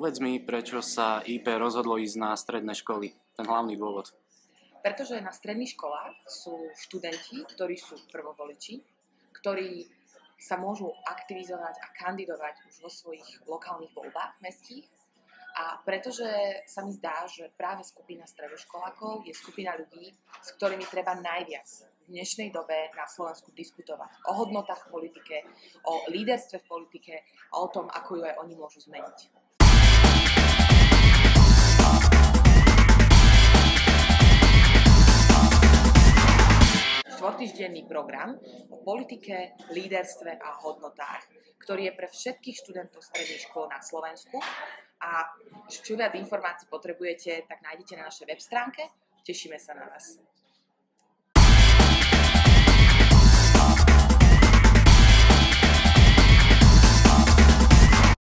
Povedz mi, prečo sa IP rozhodlo ísť na stredné školy, ten hlavný dôvod. Pretože na stredných školách sú študenti, ktorí sú prvovoliči, ktorí sa môžu aktivizovať a kandidovať už vo svojich lokálnych voľbách mestských. A pretože sa mi zdá, že práve skupina stredoškolákov je skupina ľudí, s ktorými treba najviac v dnešnej dobe na Slovensku diskutovať o hodnotách v politike, o líderstve v politike a o tom, ako ju aj oni môžu zmeniť. Štvortýždenný program o politike, líderstve a hodnotách, ktorý je pre všetkých študentov stredných škôl na Slovensku. A čo viac informácií potrebujete, tak nájdete na našej web stránke. Tešíme sa na vás.